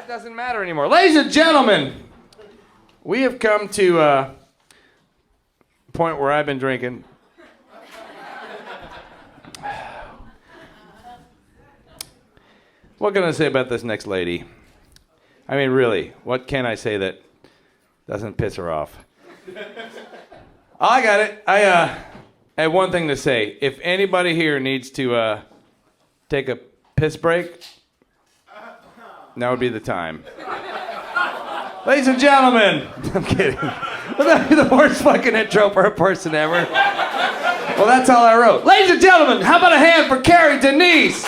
that doesn't matter anymore. Ladies and gentlemen, we have come to a point where I've been drinking. What can I say about this next lady? I mean, really, what can I say that doesn't piss her off? Oh, I got it. I have one thing to say. If anybody here needs to take a piss break, now would be the time. Ladies and gentlemen, I'm kidding. Would that be the worst fucking intro for a person ever? Well, that's all I wrote. Ladies and gentlemen, how about a hand for Carey, Denise?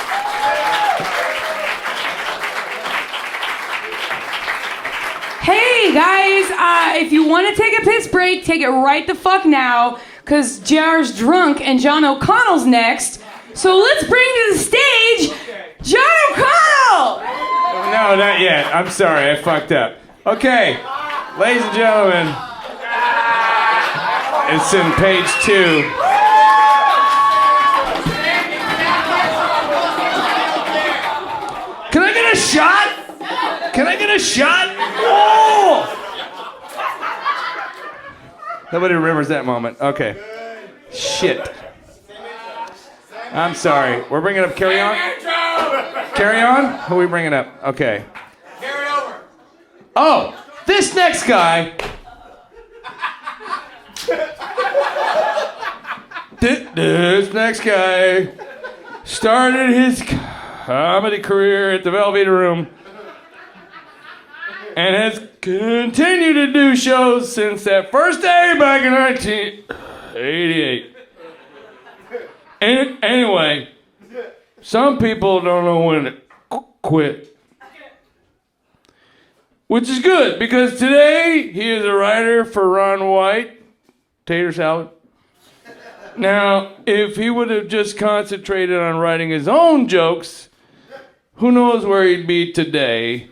Hey guys, if you want to take a piss break, take it right the fuck now, because JR's drunk and John O'Connell's next. So let's bring to the stage John O'Connell! No, not yet. I'm sorry, I fucked up. Okay, ladies and gentlemen, it's in page 2. Can I get a shot? Can I get a shot? Oh! Nobody remembers that moment. Okay. Shit. I'm sorry. We're bringing up Carry On? Carry On? Who are we bringing up? Okay. Carry over. Oh, this next guy. This next guy started his comedy career at the Velveeta Room and has continued to do shows since that first day back in 1988. Anyway, some people don't know when to quit. Which is good, because today he is a writer for Ron White, Tater Salad. Now, if he would have just concentrated on writing his own jokes, who knows where he'd be today?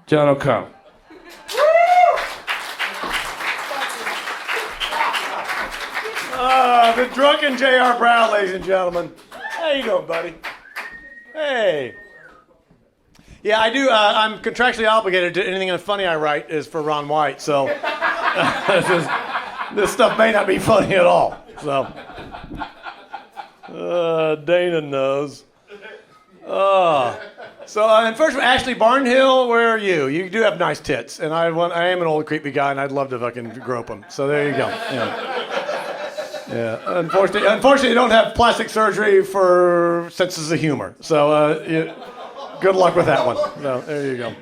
John O'Connell. The drunken J.R. Brown, ladies and gentlemen. How you doing, buddy? Hey. Yeah, I do. I'm contractually obligated to anything funny I write is for Ron White, so this stuff may not be funny at all. So, Dana knows. And first, Ashley Barnhill, where are you? You do have nice tits, and I am an old creepy guy, and I'd love to fucking grope them. So there you go. Yeah. Unfortunately, you don't have plastic surgery for senses of humor. So good luck with that one. So there you go.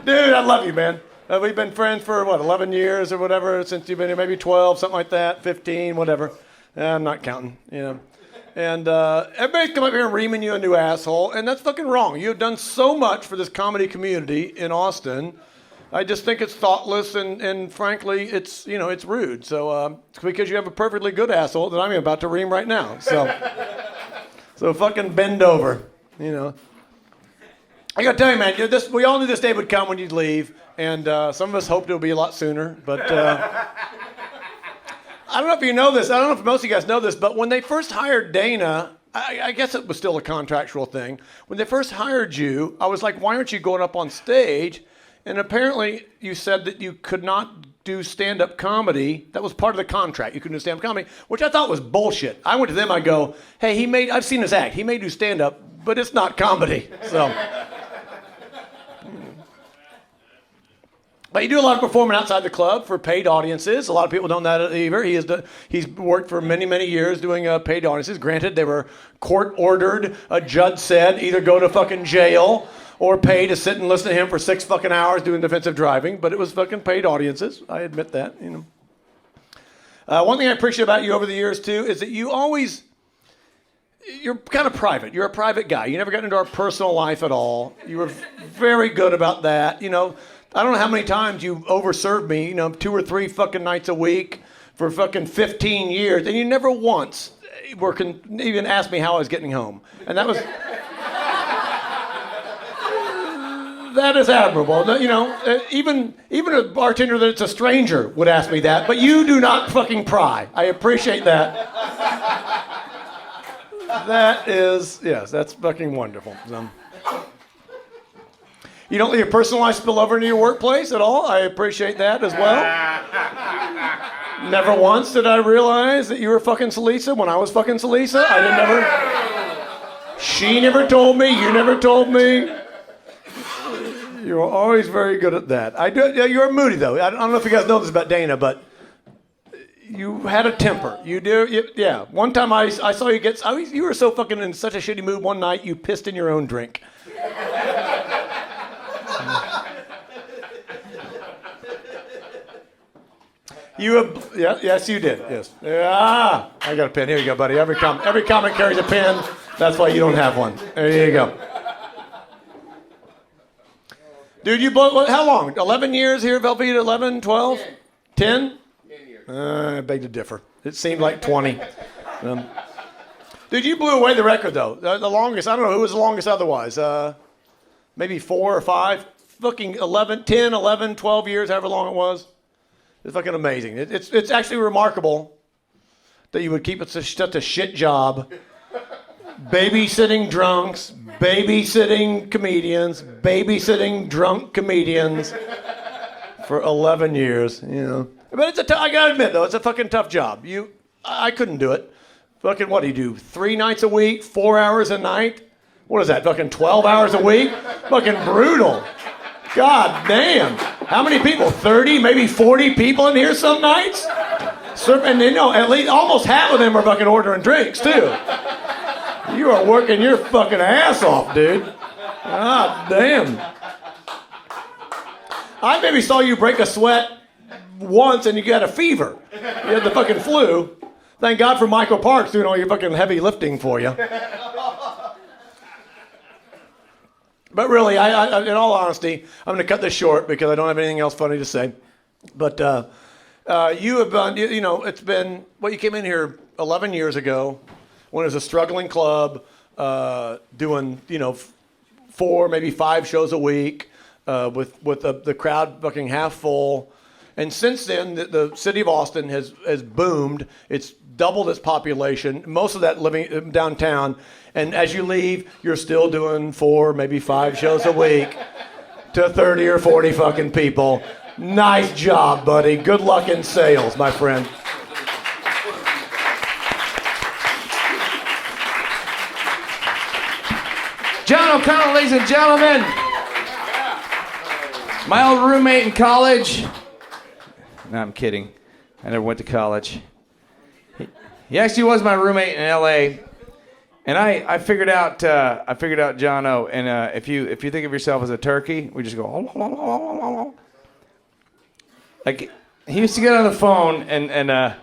Dude, I love you, man. We've been friends for, 11 years or whatever, since you've been here, maybe 12, something like that, 15, whatever. I'm not counting, And everybody's come up here and reaming you a new asshole, and that's fucking wrong. You've done so much for this comedy community in Austin. I just think it's thoughtless, and frankly, it's it's rude. So it's because you have a perfectly good asshole that I'm about to ream right now. So fucking bend over, I gotta tell you, man, we all knew this day would come when you'd leave, and some of us hoped it would be a lot sooner, but I don't know if you know this. I don't know if most of you guys know this, but when they first hired Dana, I guess it was still a contractual thing. When they first hired you, I was like, why aren't you going up on stage? And apparently you said that you could not do stand-up comedy. That was part of the contract. You couldn't do stand-up comedy, which I thought was bullshit. I went to them, I go, hey, I've seen his act. He may do stand-up, but it's not comedy. So. But you do a lot of performing outside the club for paid audiences. A lot of people don't know that either. He's worked for many, many years doing paid audiences. Granted, they were court-ordered. A judge said either go to fucking jail or pay to sit and listen to him for 6 fucking hours doing defensive driving. But it was fucking paid audiences. I admit that, One thing I appreciate about you over the years, too, is that you're kind of private. You're a private guy. You never got into our personal life at all. You were very good about that, I don't know how many times you overserved me, 2 or 3 fucking nights a week for fucking 15 years, and you never once even asked me how I was getting home. And that was... that is admirable. Even a bartender that's a stranger would ask me that, but you do not fucking pry. I appreciate that. That is, yes, that's fucking wonderful. So. You don't let your personal life spill over into your workplace at all. I appreciate that as well. Never once did I realize that you were fucking Salisa when I was fucking Salisa. I didn't never. She never told me. You never told me. You were always very good at that. You're moody though. I don't know if you guys know this about Dana, but you had a temper. You do. Yeah. One time I saw you you were so fucking in such a shitty mood one night you pissed in your own drink. Yes, you did. Yes. Yeah. I got a pen. Here you go, buddy. Every comic carries a pen. That's why you don't have one. There you go. Dude, you both, how long? 11 years here at Velveeta? 11, 12? 10? 10 years. I beg to differ. It seemed like 20. Dude, you blew away the record, though. The longest, I don't know who was the longest otherwise. Maybe 4 or 5. Fucking 10, 11, 12 years, however long it was. It's fucking amazing. It's actually remarkable that you would keep it such a shit job. Babysitting drunks, babysitting comedians, babysitting drunk comedians for 11 years, you know. But I gotta admit, though, it's a fucking tough job. I couldn't do it. Fucking what do you do? 3 nights a week, 4 hours a night? What is that, fucking 12 hours a week? Fucking brutal. God damn. How many people? 30, maybe 40 people in here some nights? And you know, at least almost half of them are fucking ordering drinks, too. You are working your fucking ass off, dude. God damn. I maybe saw you break a sweat once and you got a fever. You had the fucking flu. Thank God for Michael Parks doing all your fucking heavy lifting for you. But really, I in all honesty, I'm going to cut this short because I don't have anything else funny to say. But you have been, you know, it's been, you came in here 11 years ago when it was a struggling club, doing, you know, 4, maybe 5 shows a week, with the crowd fucking half full. And since then, the city of Austin has boomed. It's doubled its population, most of that living downtown. And as you leave, you're still doing 4, maybe 5 shows a week to 30 or 40 fucking people. Nice job, buddy. Good luck in sales, my friend. John O'Connell, ladies and gentlemen. My old roommate in college. No, I'm kidding. I never went to college. He actually was my roommate in L.A. And I figured out John O. And if you think of yourself as a turkey, we just go. Like he used to get on the phone and I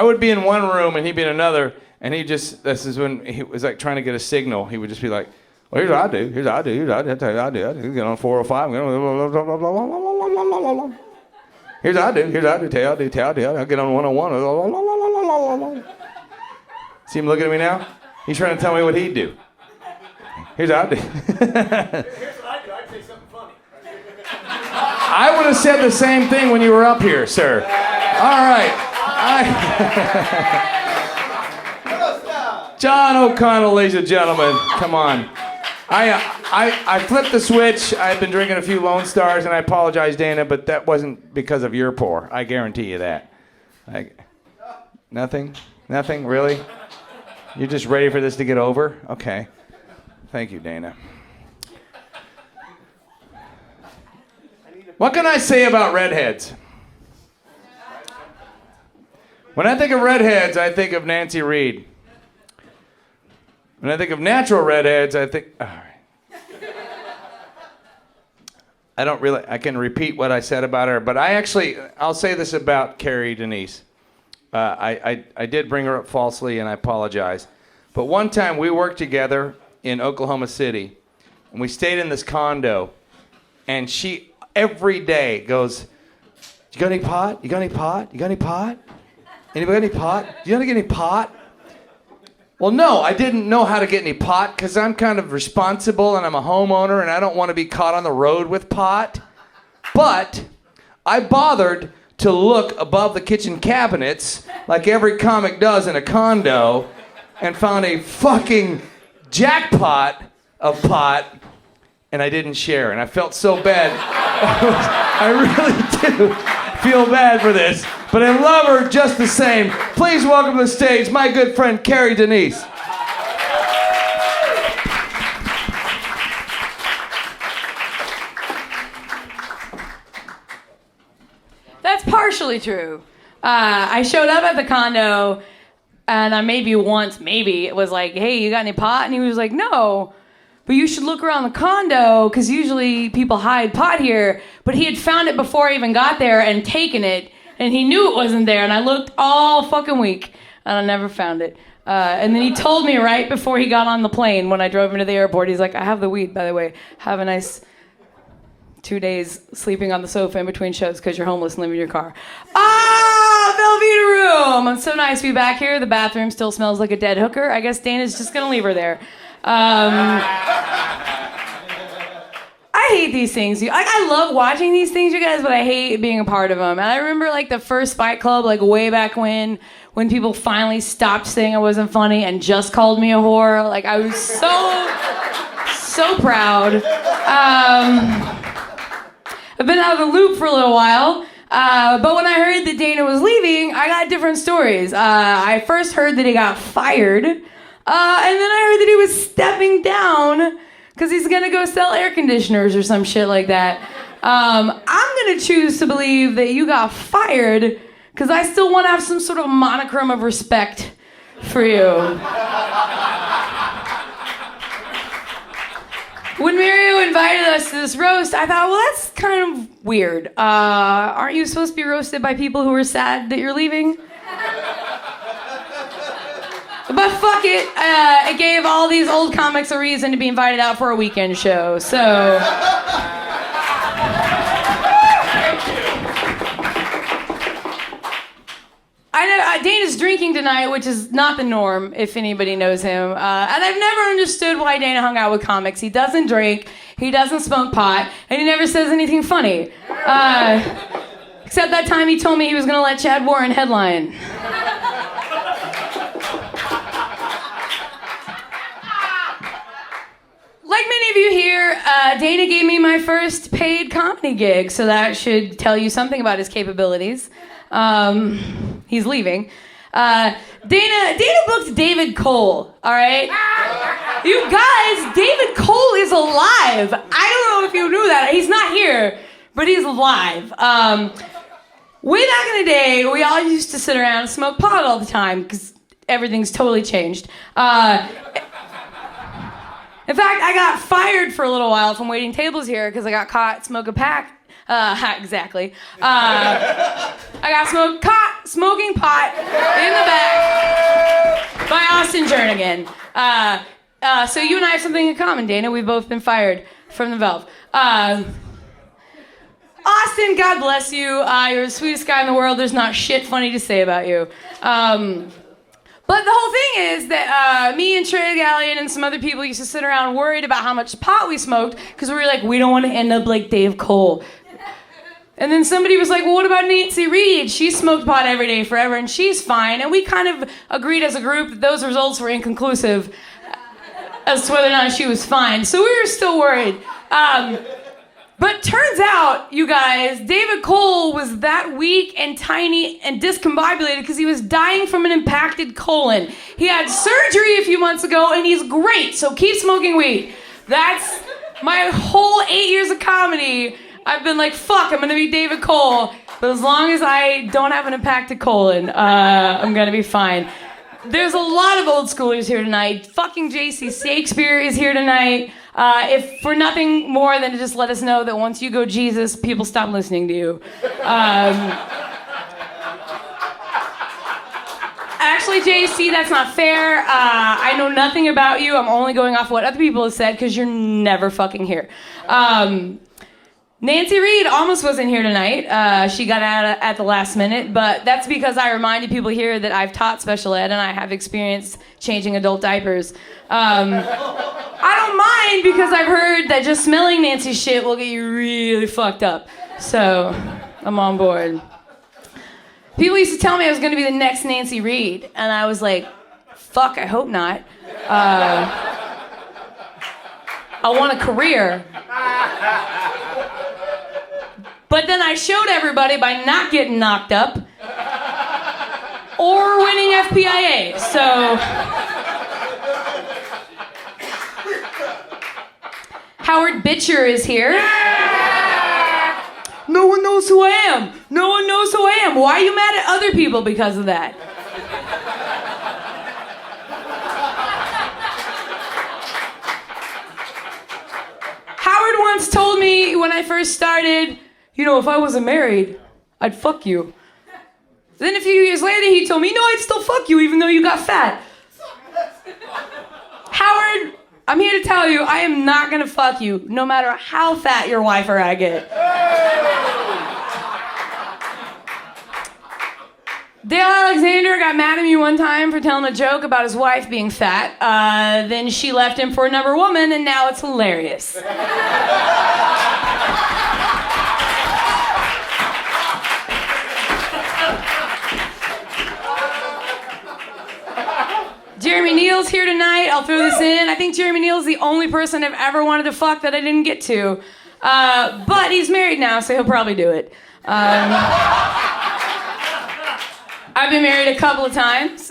would be in one room and he'd be in another, and this is when he was like trying to get a signal. He would just be like, well, here's what I do. Here's what I do. Here's what I do. Here's what I do. I get on 405. Here's what I do. Here's what I do. Tell you. I'll get on 101. See him looking at me now? He's trying to tell me what he'd do. Here's what I do. Here's what I do. I'd say something funny. I would have said the same thing when you were up here, sir. All right. John O'Connell, ladies and gentlemen. Come on. I flipped the switch. I've been drinking a few Lone Stars, and I apologize, Dana, but that wasn't because of your pour. I guarantee you that. Nothing? Nothing? Really? You're just ready for this to get over? Okay. Thank you, Dana. What can I say about redheads? When I think of redheads, I think of Nancy Reed. When I think of natural redheads, I think... All right. I can repeat what I said about her, but I'll say this about Carey, Denise. I did bring her up falsely, and I apologize. But one time we worked together in Oklahoma City, and we stayed in this condo, and she every day goes, you got any pot? You got any pot? You got any pot? Anybody got any pot? You got to get any pot? Well, no, I didn't know how to get any pot because I'm kind of responsible and I'm a homeowner and I don't want to be caught on the road with pot. But I bothered to look above the kitchen cabinets like every comic does in a condo and found a fucking jackpot of pot and I didn't share, and I felt so bad. I really do feel bad for this, but I love her just the same. Please welcome to the stage my good friend Carey Denise. That's partially true. I showed up at the condo, and I maybe it was like, hey, you got any pot? And he was like, no, but you should look around the condo, because usually people hide pot here. But he had found it before I even got there and taken it, and he knew it wasn't there, and I looked all fucking week, and I never found it. And then he told me right before he got on the plane when I drove him to the airport, he's like, I have the weed, by the way. Have a nice 2 days sleeping on the sofa in between shows because you're homeless and live in your car. Velveeta room! It's so nice to be back here. The bathroom still smells like a dead hooker. I guess Dana's just gonna leave her there. I hate these things. I love watching these things, you guys, but I hate being a part of them. And I remember like the first Fight Club, like way back when people finally stopped saying I wasn't funny and just called me a whore. Like I was so proud. I've been out of the loop for a little while, but when I heard that Dana was leaving, I got different stories. I first heard that he got fired, and then I heard that he was stepping down because he's gonna go sell air conditioners or some shit like that. I'm gonna choose to believe that you got fired because I still want to have some sort of monochrome of respect for you. When Mario invited us to this roast, I thought, well, that's kind of weird. Aren't you supposed to be roasted by people who are sad that you're leaving? But fuck it. It gave all these old comics a reason to be invited out for a weekend show. So... I know Dana's drinking tonight, which is not the norm, if anybody knows him. And I've never understood why Dana hung out with comics. He doesn't drink, he doesn't smoke pot, and he never says anything funny. Except that time he told me he was gonna let Chad Warren headline. Like many of you here, Dana gave me my first paid comedy gig, so that should tell you something about his capabilities. He's leaving. Dana booked David Cole, all right? You guys, David Cole is alive. I don't know if you knew that. He's not here, but he's alive. Way back in the day, we all used to sit around and smoke pot all the time because everything's totally changed. In fact, I got fired for a little while from waiting tables here because I got caught smoking pack. Exactly. I got smoking pot in the back by Austin Jernigan. So you and I have something in common, Dana. We've both been fired from the Valve. Austin, God bless you. You're the sweetest guy in the world. There's not shit funny to say about you. But the whole thing is that me and Trey Gallion and some other people used to sit around worried about how much pot we smoked because we were like, we don't want to end up like Dave Cole. And then somebody was like, well, what about Nancy Reed? She smoked pot every day forever, and she's fine. And we kind of agreed as a group that those results were inconclusive as to whether or not she was fine. So we were still worried. But turns out, you guys, David Cole was that weak and tiny and discombobulated because he was dying from an impacted colon. He had surgery a few months ago, and he's great, so keep smoking weed. That's my whole 8 years of comedy. I've been like, fuck, I'm gonna be David Cole. But as long as I don't have an impacted colon, I'm gonna be fine. There's a lot of old schoolers here tonight. Fucking J.C. Shakespeare is here tonight. If for nothing more than to just let us know that once you go Jesus, people stop listening to you. Actually, JC, that's not fair. I know nothing about you. I'm only going off what other people have said because you're never fucking here. Nancy Reed almost wasn't here tonight. She got out at the last minute, but that's because I reminded people here that I've taught special ed and I have experience changing adult diapers. I don't mind because I've heard that just smelling Nancy's shit will get you really fucked up. So, I'm on board. People used to tell me I was going to be the next Nancy Reed, and I was like, fuck, I hope not. I want a career. But then I showed everybody by not getting knocked up or winning FPIA. So Howard Bitcher is here. No one knows who I am. No one knows who I am. Why are you mad at other people because of that? Howard once told me when I first started, you know, if I wasn't married, I'd fuck you. Then a few years later, he told me, no, I'd still fuck you even though you got fat. Howard, I'm here to tell you, I am not gonna fuck you, no matter how fat your wife or I get. Dale Alexander got mad at me one time for telling a joke about his wife being fat. Then she left him for another woman, and now it's hilarious. Jeremy Neal's here tonight. I'll throw this in. I think Jeremy Neal's the only person I've ever wanted to fuck that I didn't get to. But he's married now, so he'll probably do it. I've been married a couple of times.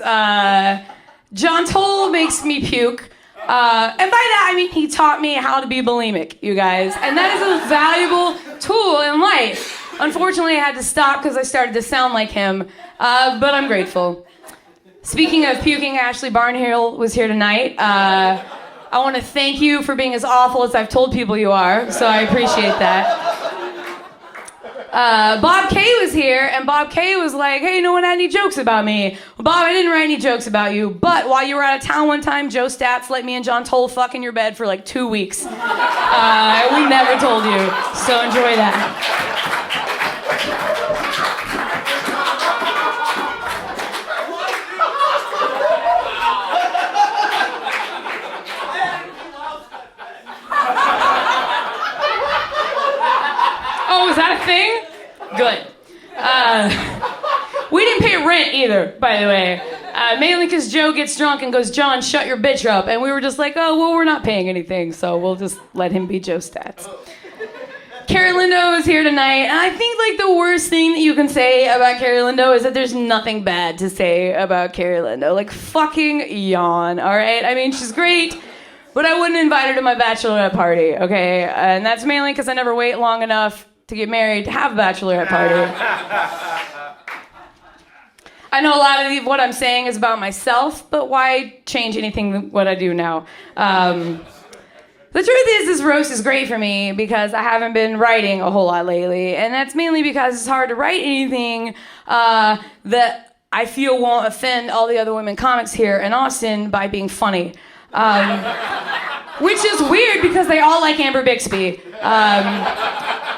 John Toll makes me puke. And by that, I mean he taught me how to be bulimic, you guys. And that is a valuable tool in life. Unfortunately, I had to stop because I started to sound like him. But I'm grateful. Speaking of puking, Ashley Barnhill was here tonight. I want to thank you for being as awful as I've told people you are, so I appreciate that. Bob Kay was here, and Bob Kay was like, hey, no one had any jokes about me. Well, Bob, I didn't write any jokes about you, but while you were out of town one time, Joe Stats let me and John Toll fuck in your bed for like 2 weeks. We never told you, so enjoy that. Oh, is that a thing? Good. We didn't pay rent either, by the way. Mainly because Joe gets drunk and goes, John, shut your bitch up. And we were just like, oh, well, we're not paying anything, so we'll just let him be Joe Stats. Carey Lindo is here tonight, and I think like the worst thing that you can say about Carey Lindo is that there's nothing bad to say about Carey Lindo. Like, fucking yawn, all right? I mean, she's great, but I wouldn't invite her to my bachelorette party, okay? And that's mainly because I never wait long enough to get married to have a bachelorette party. I know a lot of what I'm saying is about myself, but why change anything what I do now? The truth is, this roast is great for me because I haven't been writing a whole lot lately, and that's mainly because it's hard to write anything that I feel won't offend all the other women comics here in Austin by being funny. Which is weird because they all like Amber Bixby.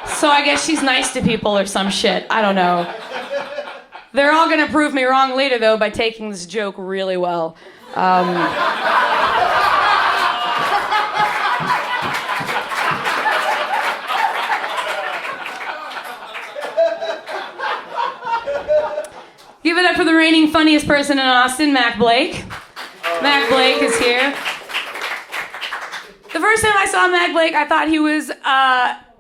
So I guess she's nice to people or some shit. I don't know. They're all gonna prove me wrong later, though, by taking this joke really well. Give it up for the reigning funniest person in Austin, Mac Blake. Mac Blake is here. The first time I saw Mac Blake, I thought he was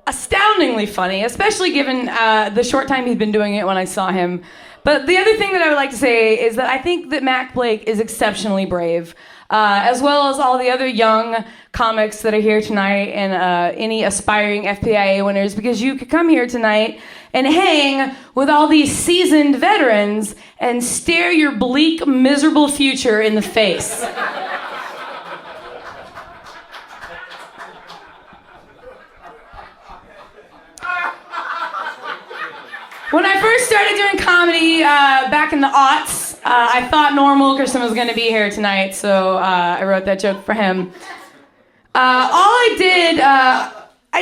astoundingly funny, especially given the short time he'd been doing it when I saw him. But the other thing that I would like to say is that I think that Mac Blake is exceptionally brave, as well as all the other young comics that are here tonight and any aspiring FPIA winners, because you could come here tonight and hang with all these seasoned veterans and stare your bleak, miserable future in the face. When I first started doing comedy back in the aughts, I thought Norm Wilkerson was going to be here tonight, so I wrote that joke for him. I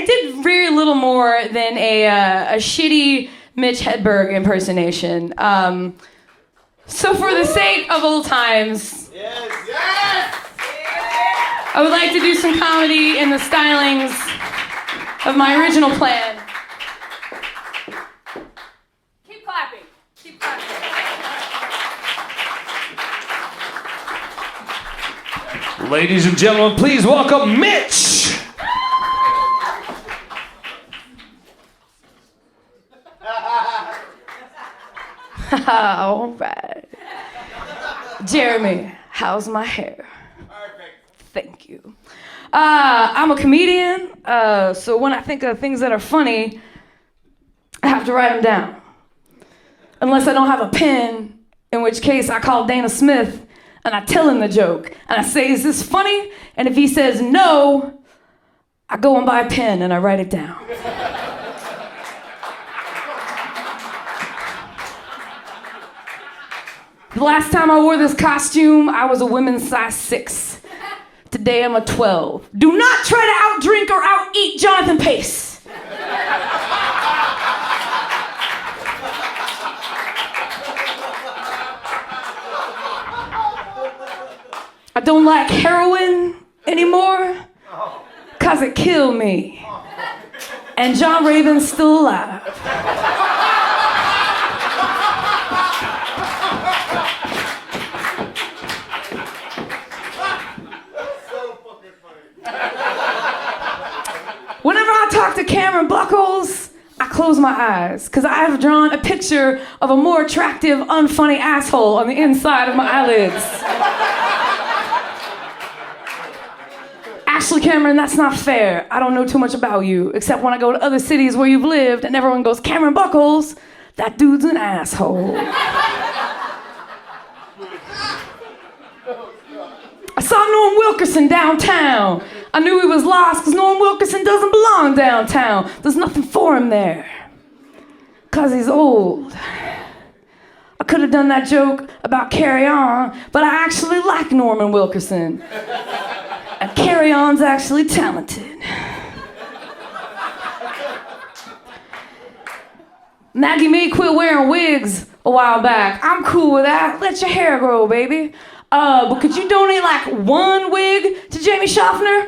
did very little more than a shitty Mitch Hedberg impersonation. So for the sake of old times, I would like to do some comedy in the stylings of my original plan. Ladies and gentlemen, please welcome Mitch. All right. Jeremy, how's my hair? Thank you. I'm a comedian, so when I think of things that are funny, I have to write them down. Unless I don't have a pen, in which case I call Dana Smith and I tell him the joke. And I say, is this funny? And if he says no, I go and buy a pen and I write it down. The last time I wore this costume, I was a women's size 6. Today I'm a 12. Do not try to outdrink or out-eat Jonathan Pace. I don't like heroin anymore, cause it killed me. And John Raven's still alive. Whenever I talk to Cameron Buckles, I close my eyes, because I have drawn a picture of a more attractive, unfunny asshole on the inside of my eyelids. Actually, Cameron, that's not fair. I don't know too much about you, except when I go to other cities where you've lived and everyone goes, Cameron Buckles, that dude's an asshole. I saw Norm Wilkerson downtown. I knew he was lost because Norm Wilkerson doesn't belong downtown. There's nothing for him there, because he's old. I could have done that joke about Carey On, but I actually like Norman Wilkerson. And Carey On's actually talented. Maggie May quit wearing wigs a while back. I'm cool with that. Let your hair grow, baby. But could you donate like one wig to Jamie Schaffner?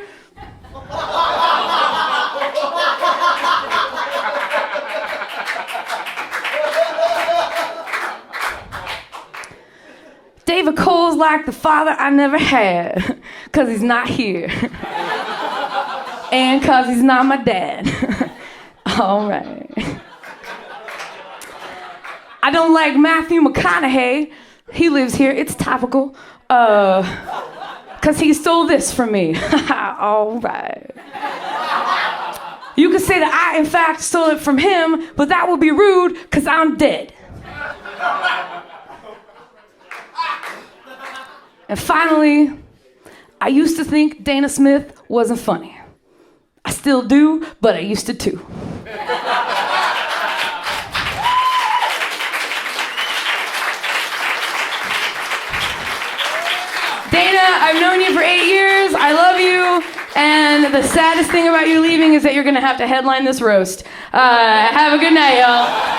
David Cole's like the father I never had, cause he's not here. And cause he's not my dad. All right. I don't like Matthew McConaughey. He lives here, it's topical. Cause he stole this from me. All right. You could say that I, in fact, stole it from him, but that would be rude, cause I'm dead. And finally, I used to think Dana Smith wasn't funny. I still do, but I used to too. Dana, I've known you for 8 years. I love you. And the saddest thing about you leaving is that you're going to have to headline this roast. Have a good night, y'all.